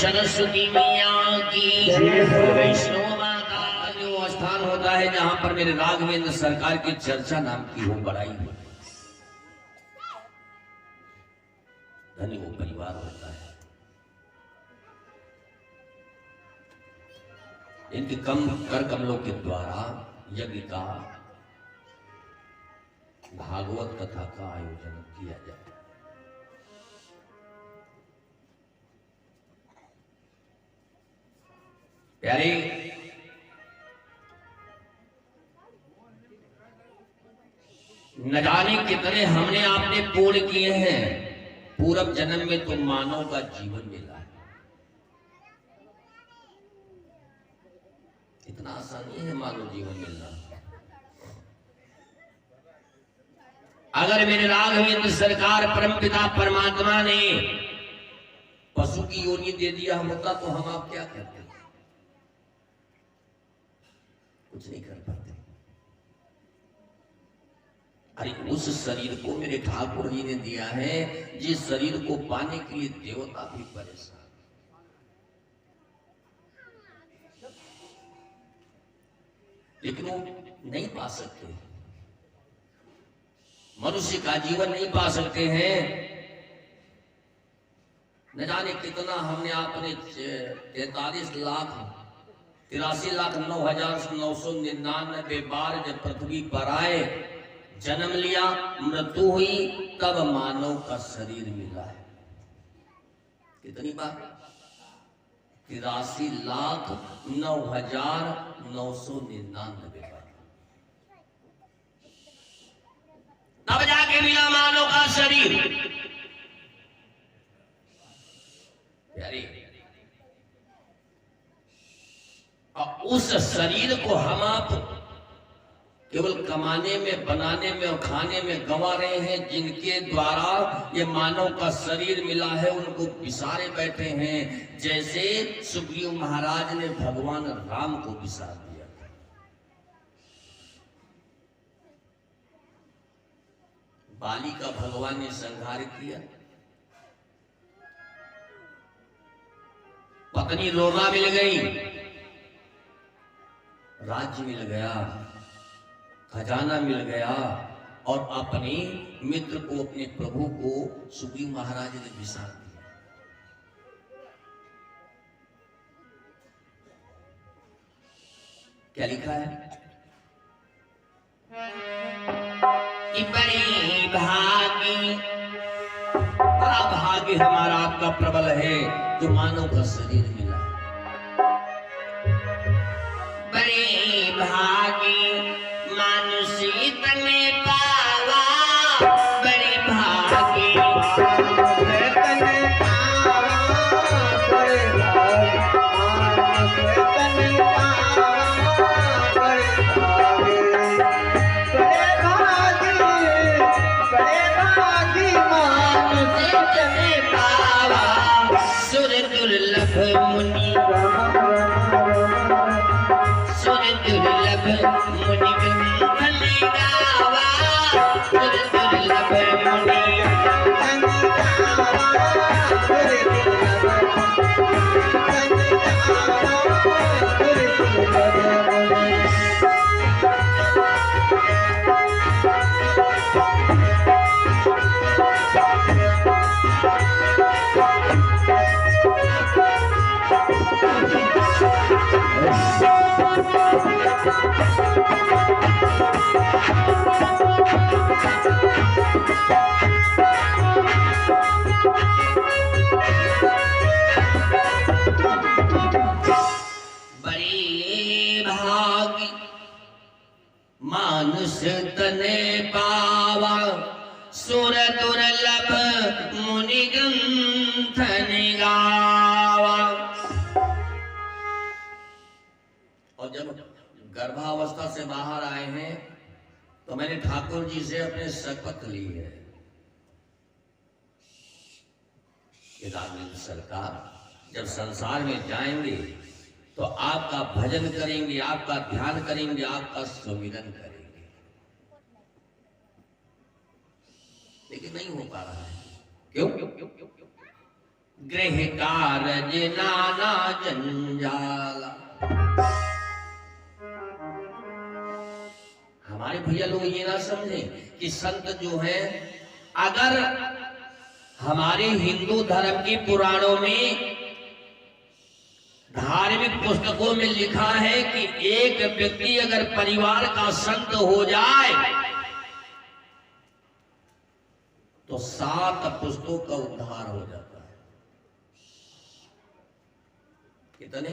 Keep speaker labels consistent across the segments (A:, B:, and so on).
A: सरस्वती मैया की वैष्णव माता जो स्थान होता है जहां पर मेरे राघवेंद्र सरकार की चर्चा नाम की हो, बड़ाई हो, धनी वो परिवार होता है। इनके कर कमलों के द्वारा यज्ञ का, भागवत कथा का आयोजन किया जाए। प्यारे, न जाने कितने हमने आपने पूर्ण किए हैं। पूर्व जन्म में तो मानव का जीवन मिला है। इतना आसान नहीं है मानव जीवन मिलना। अगर मेरे राघवेंद्र सरकार परमपिता परमात्मा ने पशु की योनि दे दिया होता तो हम आप क्या करते? कुछ नहीं कर पाते। अरे उस शरीर को मेरे ठाकुर जी ने दिया है जिस शरीर को पाने के लिए देवता भी परेशान। लेकिन वो नहीं पा सकते, मनुष्य का जीवन नहीं पा सकते हैं। न जाने कितना हमने आपने 83,83,09,999 बार जब पृथ्वी पर आए, जन्म लिया, मृत्यु हुई, तब मानव का शरीर मिला है। कितनी बार? 83,09,999 बार। तब जाके मिला मानव का शरीर। प्यारे, और उस शरीर को हम आप केवल कमाने में, बनाने में और खाने में गंवा रहे हैं। जिनके द्वारा ये मानव का शरीर मिला है उनको बिसारे बैठे हैं, जैसे सुग्रीव महाराज ने भगवान राम को बिसार दिया। बाली का भगवान ने संहार किया, पत्नी रोमा मिल गई, राज्य मिल गया, खजाना मिल गया, और अपने मित्र को, अपने प्रभु को सुग्रीव महाराज ने बिसार दिया। क्या लिखा है कि बड़ी भागी, बड़ा भाग्य हमारा आपका प्रबल है जो मानव का शरीर मिला। बड़े भागी मानुषी तने पावा, बड़े भागी तने पावा, बड़े भागी तने पावा, बड़े भागी मानुषी तने पावा, सुर दुर्लभ मुनि, सुर दुर्लभ मुनि धन गावा, सुर दुर्लभ मुनि धन गावा, सुर दुर्लभ धन गावा, सुर दुर्लभ मुनि। मानुष तने पावा, सुर दुर्लभ मुनि ग्रंथ गावा। और जब गर्भावस्था से बाहर आए हैं तो मैंने ठाकुर जी से अपने शपथ ली है कि राघवेंद्र सरकार जब संसार में जाएंगे तो तो आपका भजन करेंगे, आपका ध्यान करेंगे, आपका सुमिरन करेंगे, लेकिन नहीं हो पा रहा है। क्यों? गृह कारज नाना जंजाला। हमारे भैया लोग ये ना समझे कि संत जो है, अगर हमारे हिंदू धर्म के पुराणों में, धार्मिक पुस्तकों में लिखा है कि एक व्यक्ति अगर परिवार का संत हो जाए तो 7 पुस्तकों का उद्धार हो जाता है। कितने?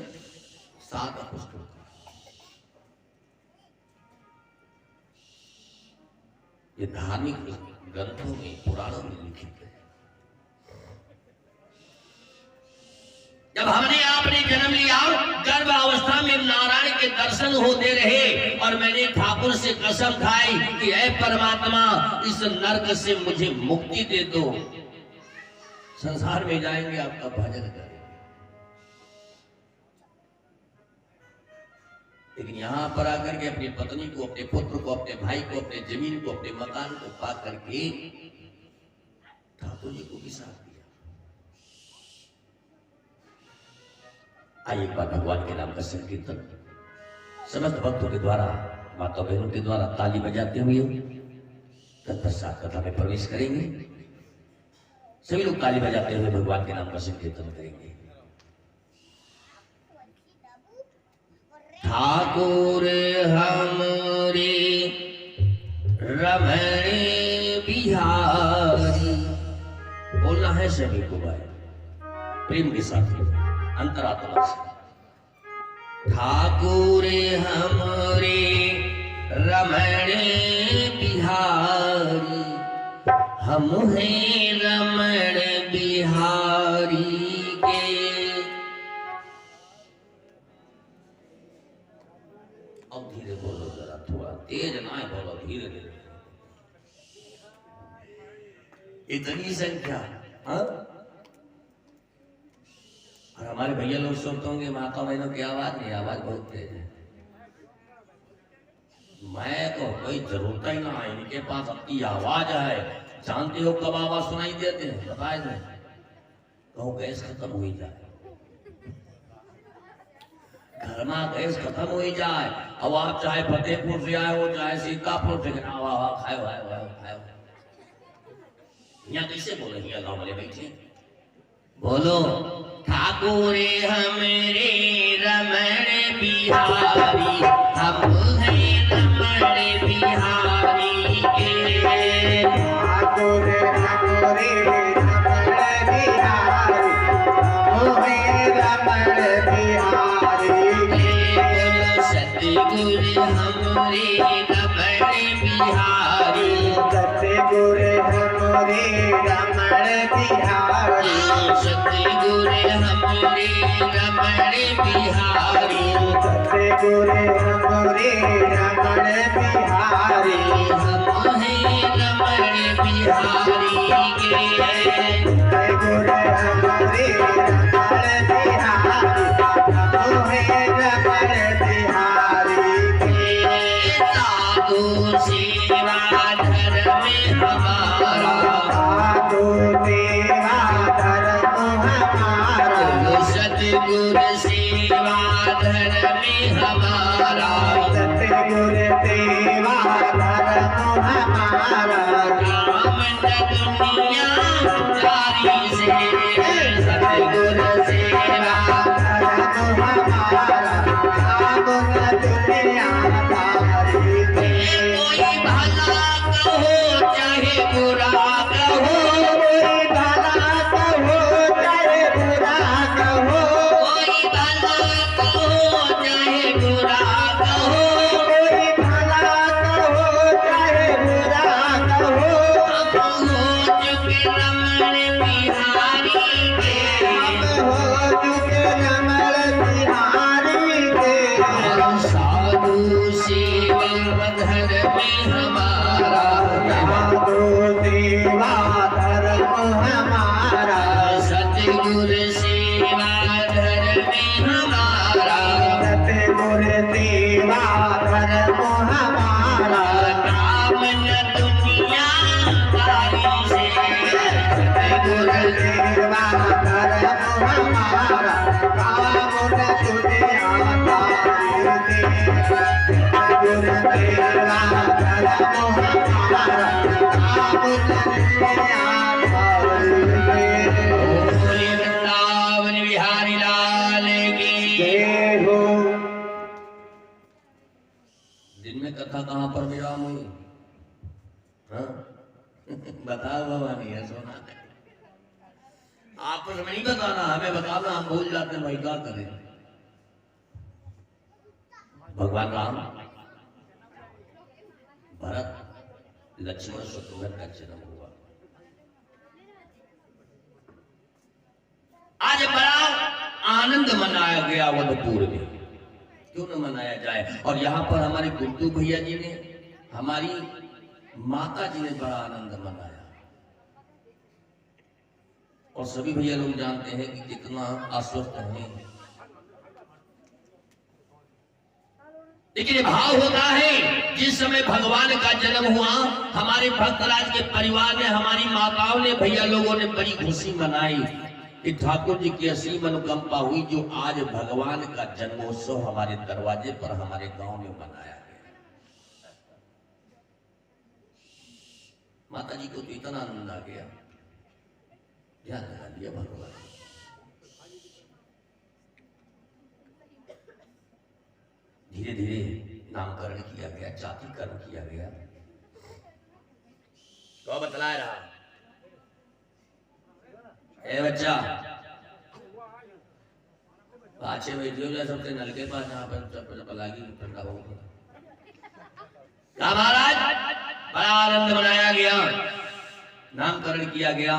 A: 7 पुस्तकों। ये धार्मिक ग्रंथों में, पुराणों में लिखित है। जब हमने आपने जन्म लिया, गर्भ अवस्था में नारायण के दर्शन होते रहे और मैंने ठाकुर से कसम खाई कि ऐ परमात्मा, इस नरक से मुझे मुक्ति दे दो। संसार में जाएंगे, आपका भजन करेंगे। लेकिन यहां पर आकर के अपनी पत्नी को, अपने पुत्र को, अपने भाई को, अपने जमीन को, अपने मकान को पा करके ठाकुर जी को भी साथ दिया। आइए एक बार भगवान के नाम का संकीर्तन समस्त भक्तों के द्वारा, माता बहनों के द्वारा ताली बजाते हुए तत्पश्चात कथा में प्रवेश करेंगे। सभी लोग ताली बजाते हुए भगवान के नाम का संकीर्तन करेंगे। ठाकुर हमरे रमण बिहारी, बोलना है सभी को भाई, प्रेम के साथ, अंतरात्मा से। ठाकुर हमरे रमण बिहारी, हम हैं रमण बिहारी के। अब धीरे बोलो जरा, थोड़ा तेज ना बोलो, धीरे धीरे। इतनी संख्या, हाँ? और हमारे भैया लोग सुनते होंगे माता बहनों की आवाज नहीं, आवाज बहुत तेज है। मैं तो कोई जरूरत ही ना है, इनके पास अपनी आवाज है। जानते हो कब आवाज सुनाई देते हैं? बताए नहीं, कहो गैस खत्म हो ही जाए, घर में गैस खत्म हो ही जाए। अब आप चाहे फतेहपुर से आए हो, चाहे सीतापुर से, खाओ खाओ। यहाँ कैसे बोले? यहाँ गाँव वाले बैठे बोलो, ठाकुर हमरे रमण बिहारी, हम हैं रमण बिहारी के। ठाकुर हमरे रमण बिहारी, हम हैं रमण बिहारी के। सतगुरु हमरे रमण बिहारी, सतगुरु हमरे रमण बिहारी, सतगुरु हमरे रमण बिहारी, सतगुरु हमरे रमण बिहारी, हम हैं रमण बिहारी के। सतगुरु हमरे रमण बिहारी, हम हैं रमण बिहारी के। साधु सेवा धर्म हमारा, साधु सेवा धर्म हमारा, सतगुरु सेवा धर्म हमारा, सतगुरु सेवा धर्म हमारा। काम न दुनिया जारी से, सतगुरु सेवा धर्म हमारा, काम न दुनिया जारी से। कोई भला कहो चाहे बुरा कहो, कोई भला कहो चाहे बुरा कहो, कोई भला कहो चाहे बुरा कहो, कोई भला कहो चाहे बुरा कहो। हम हो चुके रमण बिहारी के, हम हो चुके रमण बिहारी के। साधु सेवा धर्म हमारा, साधु सेवा धर्म हमारा, सतगुरु सेवा धर्म हमारा, वृंदावन बिहारी लाल की। दिन में कथा कहाँ पर विराम हुई? हाँ? बताओ भवानी है सोना, आपस में नहीं बताना, हमें बताना, हम भूल जाते हैं, भाई क्या करें। भगवान राम, भरत, लक्ष्मण, शत्रुघ्न का जन्म हुआ। आज बड़ा आनंद मनाया गया वनपुर में, क्यों न मनाया जाए। और यहाँ पर हमारे गुड्डू भैया जी ने, हमारी माता जी ने बड़ा आनंद मनाया। और सभी भैया लोग जानते हैं कि कितना अस्वस्थ हैं, लेकिन भाव होता है जिस समय भगवान का जन्म हुआ, हमारे भक्तराज के परिवार ने, हमारी माताओं ने, भैया लोगों ने बड़ी खुशी मनाई कि ठाकुर जी की असली मनोकामना हुई, जो आज भगवान का जन्मोत्सव हमारे दरवाजे पर, हमारे गांव में मनाया गया। माता जी को तो इतना आनंद आ गया, ध्यान लगा दिया भगवान। धीरे धीरे नामकरण किया गया, जातिकरण किया गया। तो बतला रहा ए बच्चा, पाछे बैठियो जाए सबसे नल के पास, जहाँ पर लागी ठंडा हो। महाराज बड़ा आनंद मनाया गया, नामकरण किया गया,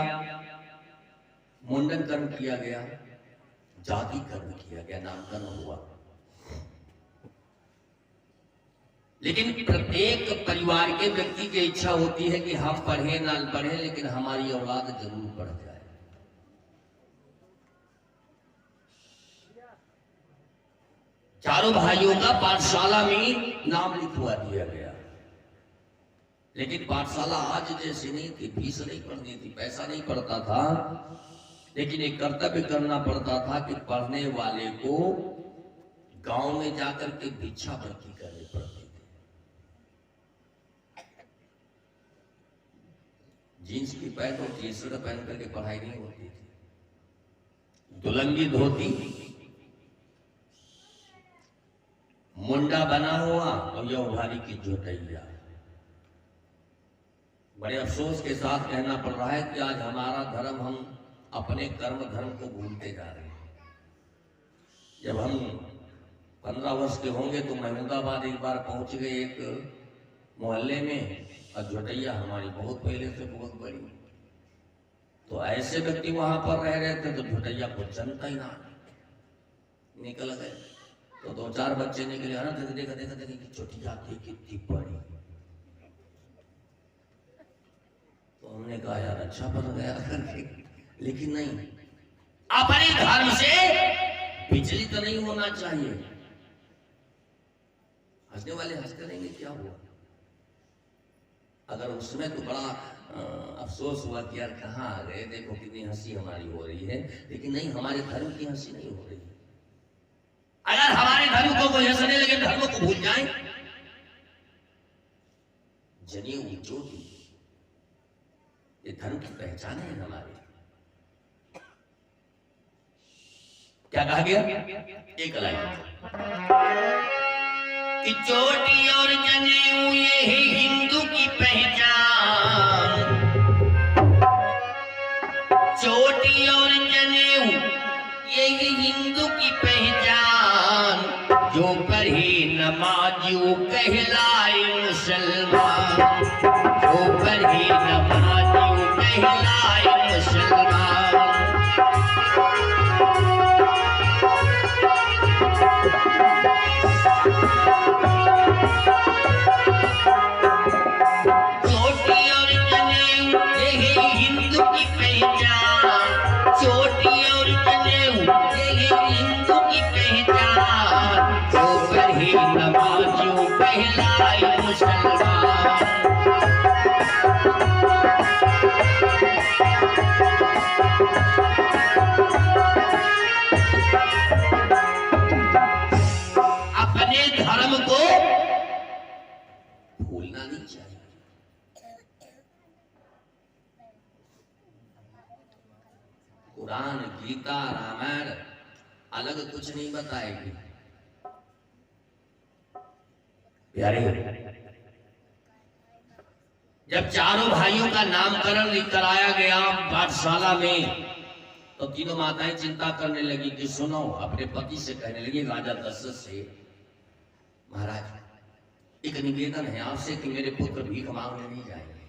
A: मुंडन कर्म किया गया, जाति कर्म किया गया, नामकरण हुआ। लेकिन प्रत्येक परिवार के व्यक्ति की इच्छा होती है कि हम पढ़े ना पढ़े, लेकिन हमारी औलाद जरूर पढ़ जाए। चारों भाइयों का पाठशाला में नाम लिखवा दिया गया, लेकिन पाठशाला आज जैसी नहीं थी, फीस नहीं पड़ती थी, पैसा नहीं पड़ता था, लेकिन एक कर्तव्य करना पड़ता था कि पढ़ने वाले को गांव में जाकर के भिक्षा भक्ति करनी पड़ती थी। जींस की पैंट और टी शर्ट पहन करके पढ़ाई नहीं होती थी। दुलंगी धोती, मुंडा बना हुआ और यह उभारी की जोटैया। बड़े अफसोस के साथ कहना पड़ रहा है कि आज हमारा धर्म, हम अपने कर्म धर्म को भूलते जा रहे हैं। जब हम 15 वर्ष के होंगे तो महमूदाबाद एक बार पहुंच गए एक मोहल्ले में, और जोटैया हमारी बहुत पहले से बहुत बड़ी, तो ऐसे व्यक्ति वहां पर रह रहे थे, तो जोटैया को जनता ही ना निकल गए। तो 2-4 बच्चे निकले, ना देखा देखा देखा कि जोटैया कितनी बड़ी। तो हमने कहा यार अच्छा बन गया करके, लेकिन नहीं, अपने धर्म से विचलित नहीं होना चाहिए। हंसने वाले हंसते रहेंगे, क्या हुआ? अगर उसमें तो बड़ा अफसोस हुआ कि यार कहाँ आ गए, देखो कितनी हंसी हमारी हो रही है, लेकिन नहीं, हमारे धर्म की हंसी नहीं हो रही। अगर हमारे धर्म को कोई हंसने लगे, धर्म को भूल जाए। जनेऊ ज्योति, ये धर्म की पहचान है हमारी। क्या कहा गया? एक लाइन कि चोटी और जनेऊ ये है हिंदू की पहचान। चोटी और जनेऊ ये है हिंदू की पहचान। जो पढ़े नमाज़ू कहलाए मुसलमान। जो पढ़े नमाज़ू कहलाए मुसलमान। चोटी और जनेऊ ये है हिंदू की पहचान। चोटी और जनेऊ ये है हिंदू की पहचान। जो पढ़े नमाज़ू कहलाए मुसलमान। अपने धर्म को कुरान, गीता, रामायण अलग कुछ नहीं बताएगी। प्यारे, जब चारों भाइयों का नामकरण कराया गया पाठशाला में, तो तीनों माताएं चिंता करने लगी कि सुनो, अपने पति से कहने लगी, राजा दशरथ से, महाराज एक निवेदन है आपसे कि मेरे पुत्र भीख मांगने नहीं जाएंगे।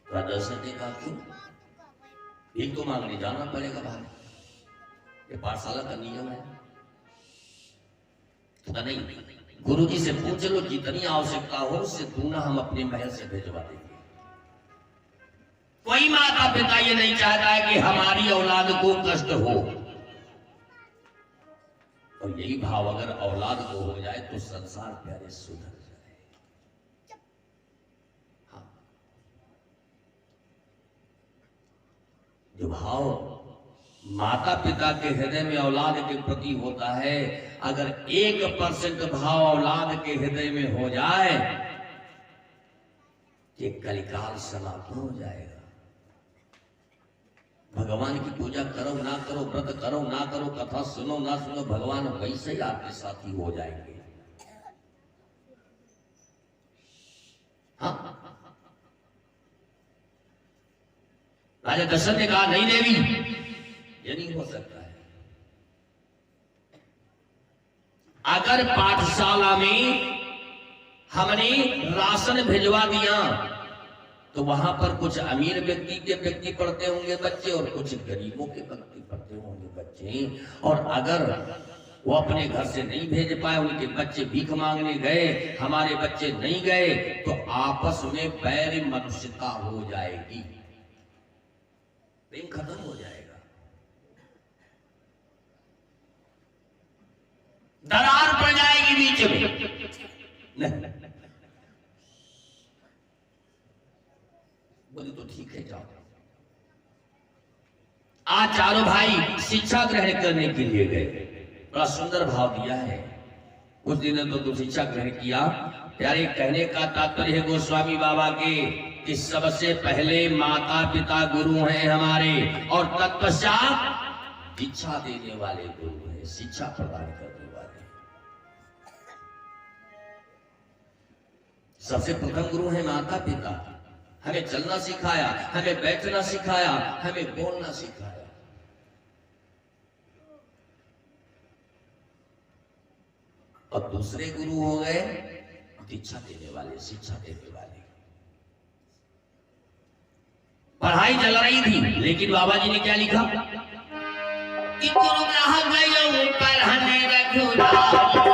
A: राजा दशरथ ने कहा, क्यों? भीख तो मांगने जाना पड़ेगा भाई, ये पाठशाला का नियम है। तो नहीं, गुरु जी से पूछ लो, जितनी आवश्यकता हो उससे दूना हम अपने महल से भेजवा देंगे। कोई माता पिता ये नहीं चाहता है कि हमारी औलाद को कष्ट हो, और यही भाव अगर औलाद को हो जाए तो संसार प्यारे सुधर जाए। हाँ, जो भाव माता पिता के हृदय में औलाद के प्रति होता है, अगर 1% भाव औलाद के हृदय में हो जाए, ये कलिकाल समाप्त हो जाएगा। भगवान की पूजा करो ना करो, व्रत करो ना करो, कथा सुनो ना सुनो, भगवान वैसे ही आपके साथी हो जाएंगे। हाँ, राजा दशरथ ने कहा, नहीं देवी, ये नहीं हो सकता है। अगर पाठशाला में हमने राशन भिजवा दिया तो वहां पर कुछ अमीर व्यक्ति पढ़ते होंगे बच्चे, और कुछ गरीबों के व्यक्ति पढ़ते होंगे बच्चे, और अगर वो अपने घर से नहीं भेज पाए, उनके बच्चे भीख मांगने गए, हमारे बच्चे नहीं गए, तो आपस में बैर मनुष्यता हो जाएगी, प्रेम खत्म हो जाएगा, दरार पड़ जाएगी बीच में। नहीं, बोले तो ठीक है, जाओ। आज चारों भाई शिक्षा ग्रहण करने के लिए गए। बड़ा सुंदर भाव दिया है। उस दिन तो शिक्षा ग्रहण किया। प्यारे, कहने का तात्पर्य है गोस्वामी बाबा के कि सबसे पहले माता पिता गुरु हैं हमारे, और तत्पश्चात शिक्षा देने वाले गुरु हैं, शिक्षा प्रदान करने वाले। सबसे प्रथम गुरु है माता पिता। हमें चलना सिखाया, हमें बैठना सिखाया, हमें बोलना सिखाया। और दूसरे गुरु हो गए दीक्षा देने वाले, शिक्षा देने वाले। पढ़ाई चल रही थी, लेकिन बाबा जी ने क्या लिखा कि गुरु ग्राह गयो पढ़ने रघुराई,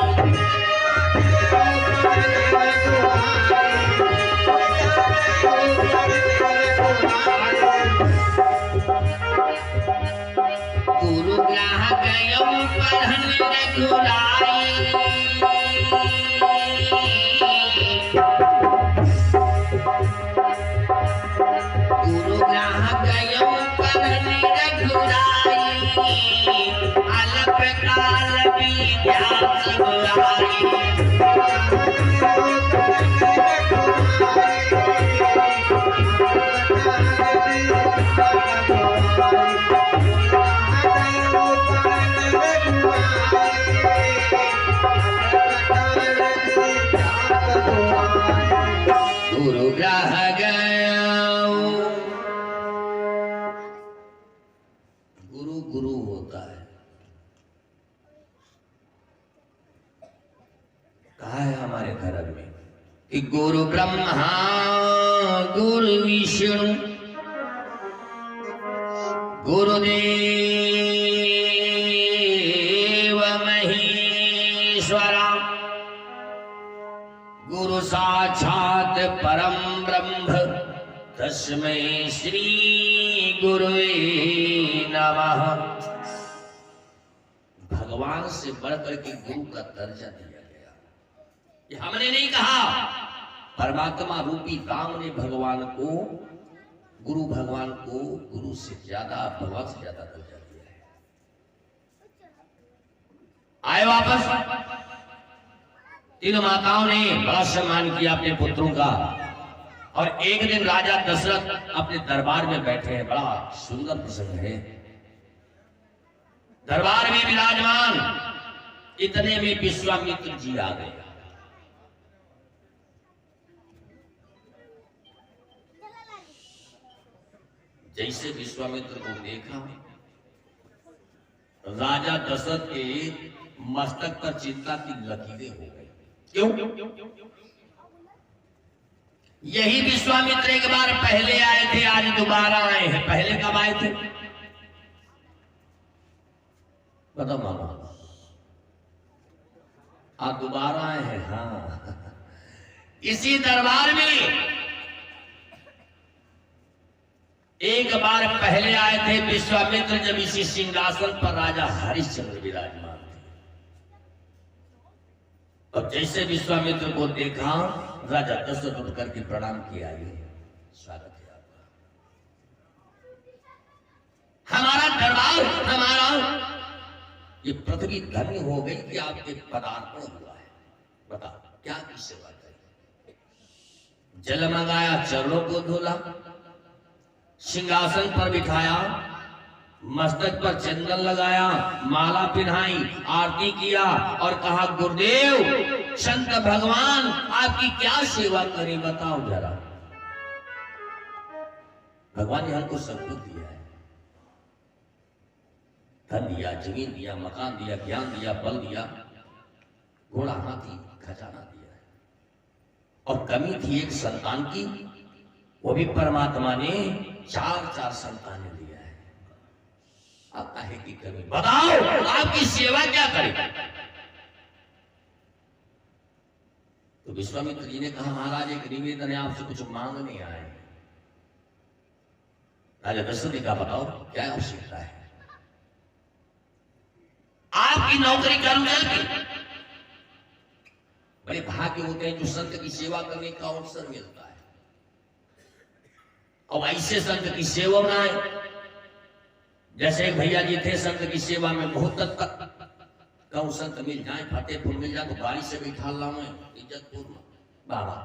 A: गुरु ग्राह गयो पढ़ने रघुराई, गुरु ग्राह गयो पढ़ने रघुराई, अल्प काल विद्या सब आई। गुरु ग्राह गयो, गुरु गुरु होता है। कहा है हमारे धर्म में कि गुरु ब्रह्मा गुरु विष्णु गुरुदेव महेश्वरा, गुरु साक्षात परम ब्रह्म तस्मै श्री गुरुवे नमः। भगवान से बढ़कर के गुरु का दर्जा दिया गया। ये हमने नहीं कहा, परमात्मा रूपी राम ने भगवान को, गुरु भगवान को गुरु से ज्यादा, भगवान से ज्यादा दर्जा दिया है। आए वापस, तीनों माताओं ने बड़ा सम्मान किया अपने पुत्रों का, और एक दिन राजा दशरथ अपने दरबार में बैठे हैं। बड़ा सुंदर प्रसंग है। दरबार में विराजमान, इतने में विश्वामित्र जी आ गए। जैसे विश्वामित्र को देखा, राजा दशरथ के मस्तक पर चिंता की लकीरें हो गई। क्यों? यही विश्वामित्र एक बार पहले आए थे, आज दोबारा आए हैं। पहले कब आए थे बताओ मामा? आज दोबारा आए हैं। हाँ, इसी दरबार में एक बार पहले आए थे विश्वामित्र, जब इसी सिंहासन पर राजा हरिश्चंद्र विराजमान थे। और जैसे विश्वामित्र को देखा, राजा दशरथ उठ करके प्रणाम किया। स्वागत है आपका, हमारा दरबार, हमारा ये पृथ्वी धन्य हो गई कि आपके पदार्पण हुआ है। बता क्या की सेवा करी? जल मंगाया, चरणों को धोला, सिंहासन पर बिठाया, मस्तक पर चंदन लगाया, माला पहनाई, आरती किया और कहा, गुरुदेव संत भगवान आपकी क्या सेवा करें, बताओ जरा। भगवान ने हमको सब कुछ दिया है, धन दिया, जमीन दिया, मकान दिया, ज्ञान दिया, बल दिया, घोड़ा, हाथी, खजाना दिया है। और कमी थी एक संतान की, वो भी परमात्मा ने चार संतानें दिया है। अब काहे की कमी? बताओ आपकी सेवा क्या करें? तो विश्वामित्र जी ने कहा, महाराज एक निवेदन है, आपसे कुछ मांगने आए। राजा दशरथ ने कहा, बताओ क्या आवश्यकता है? आपकी नौकरी करूंगा कि बड़े भाग्य होते हैं जो संत की सेवा करने का अवसर मिलता है। और ऐसे संत की सेवा में आए, जैसे एक भैया जी थे संत की सेवा में बहुत तत्पर। कहूं संत मिल जाए, फतेहपुर मिल जाए तो गाड़ी से बिठा लाऊं इज्जतपुर में, बाबा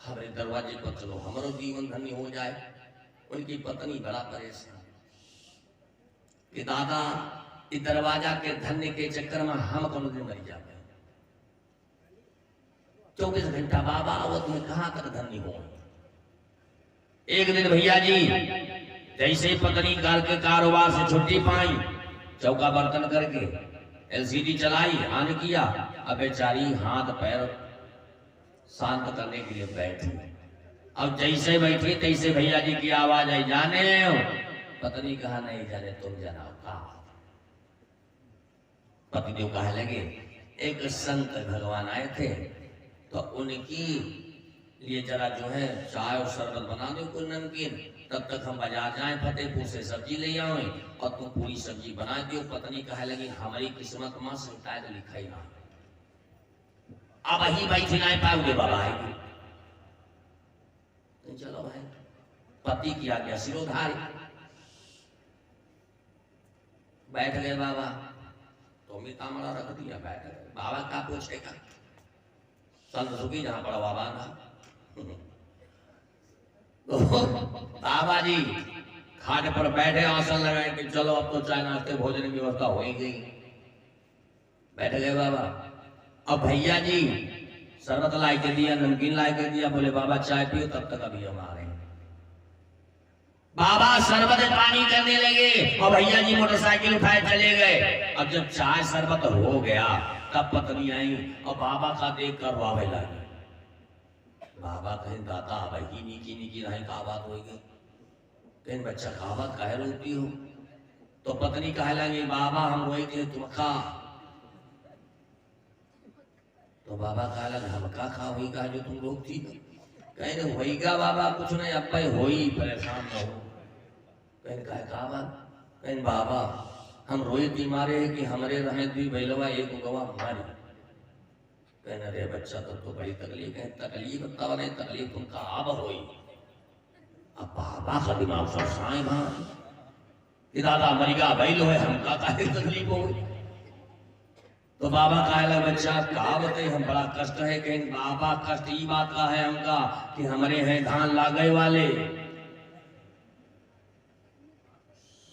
A: हमारे दरवाजे पर चलो, हमारा जीवन धन्य हो जाए। उनकी पत्नी बड़ा परेशान कि दादा इस दरवाजा के धन्य के चक्कर में हम कौन दिन मर जाते। 24 घंटा बाबा आवत में कहां तक धन्य हो। एक दिन भैया जी जैसे ही पत्नी घर के कारोबार से छुट्टी पाई, चौका बर्तन करके एलसीडी चलाई, ऑन किया, अब बेचारी हाथ पैर शांत करने के लिए बैठी। अब जैसे बैठी तैसे भैया जी की आवाज आई, जाने हो? पत्नी कहा, नहीं जाने, तुम जाना। कहा पतिदेव कहा लगे, एक संत भगवान आए थे तो उनकी लिए जरा जो है चाय और शरबत बना दो, कोई नमकीन, तब तक हम बाजार जाए, फतेहपुर से सब्जी ले आए और तुम पूरी सब्जी बना दियो। पत्नी कहा लगी, हमारी किस्मत मां संताय तो लिखा ही ना, अब ही बैठी ना पाओगे बाबा। चलो भाई, पति की आज्ञा सिरोधारी, बैठ गए बाबा। तो भी तामड़ा रख दिया, बैठ गए। बाबा क्या पूछेगा, संत सुखी जहां पड़ा बाबा था। तो बाबा जी खाट पर बैठे, आसन लगाए कि चलो अब तो चाय नाश्ते भोजन की व्यवस्था हो ही गई। बैठ गए बाबा। अब भैया जी शरबत ला के दिया, नमकीन ला के दिया, बोले बाबा चाय पियो, तब तक अभी हम आ रहे हैं। बाबा शरबत पानी करने लगे और भैया जी मोटरसाइकिल उठाए चले गए। अब जब चाय शरबत हो गया तब पत्नी आई और बाबा का देख कर रोवे लगी। बाबा कहें, दादा वही नीकी नीकी रहे, का बात होगी? कहें, बच्चा का बात काहे रोती हो? तो पत्नी कहे लगी, बाबा हम रोई थे तुम खा। तो बाबा कहा लगा, हम का खा हुई का जो तुम रोकती? कहें, वही का बाबा कुछ नहीं, अब भाई हो ही परेशान न हो। कहें, का बात? कहें, बाबा हम रोई थी मारे है कि हमारे रहे दी बैलवा एक गवा हमारी। कहना, अरे बच्चा तो बड़ी तकलीफ है। तकलीफ बताओ, नहीं तकलीफ तुमका अब होई। अब बाबा का दिमाग सब साए भाई कि दादा मरिगा बैलो है, हमका काहे तकलीफ हो गई। तो बाबा कहे लगे बच्चा कहा बताई हम बड़ा कष्ट है कहीं बाबा कष्ट ई बात का है हमका कि हमारे हैं धान लागे वाले।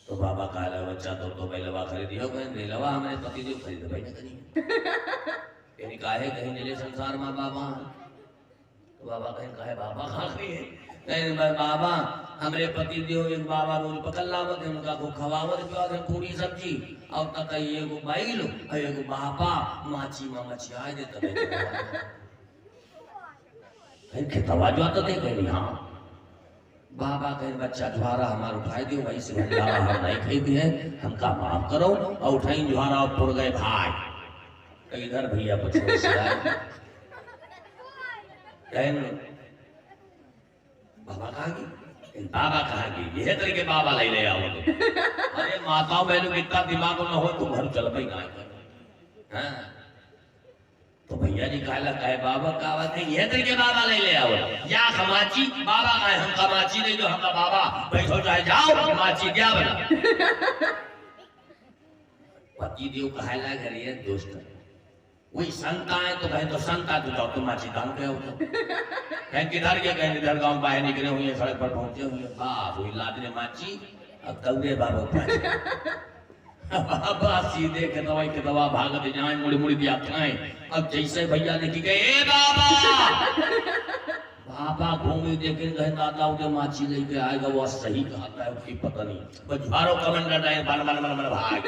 A: तो बाबा कहे लगे बच्चा तो बैलवा खरीदी हो कहीं बैलवा हमारे पति जो खरीद भाई ना कहीं काहे कहीं नीले संसार में बाबा। तो बाबा कहे बाबा कहाँ कहीं बाबा हमरे पति देव एक बाबा रोज पकड़ लावत है उनका को खवावत पियावत है पूरी सब्जी और तक एगो बैल और एगो बापा माची में मछिया दे तबे कहीं खेतवा जो तो देख गई। हाँ बाबा कहीं बच्चा ज्वारा हमारा उठाई दियो भाई से भंडारा हम नहीं खरीदी है हमका माफ करो और उठाई ज्वारा और पुर गए भाई तो इधर भैया पूछो से आए बाबा कहा कि यह तरीके बाबा ले आओ। अरे माताओं बहनों इतना दिमाग में हो तो घर चल पाई ना। हाँ तो भैया जी कहा है बाबा का बात है यह तरीके बाबा ले आओ या खमाची बाबा का हम खमाची नहीं जो हमका बाबा बैठो चाहे जाओ माची क्या बना। पति देव कहा घर ये दोस्त वही संता है तो कहे तो संता तो जाओ तुम माची दान पे हो कहीं किधर के कहीं इधर गांव बाहर निकले हुए सड़क पर पहुंचे हुए बाप वही लादने माची अब तौरे बाबा बाबा सीधे के दवा भागत जाए मुड़ी मुड़ी दिया खाए। अब जैसे भैया देखी गए ए बाबा बाबा घूमे देखे गए दादा उधर माची लेके आएगा वो सही कहता है उसकी पता नहीं बस भारो कमेंडर भाग।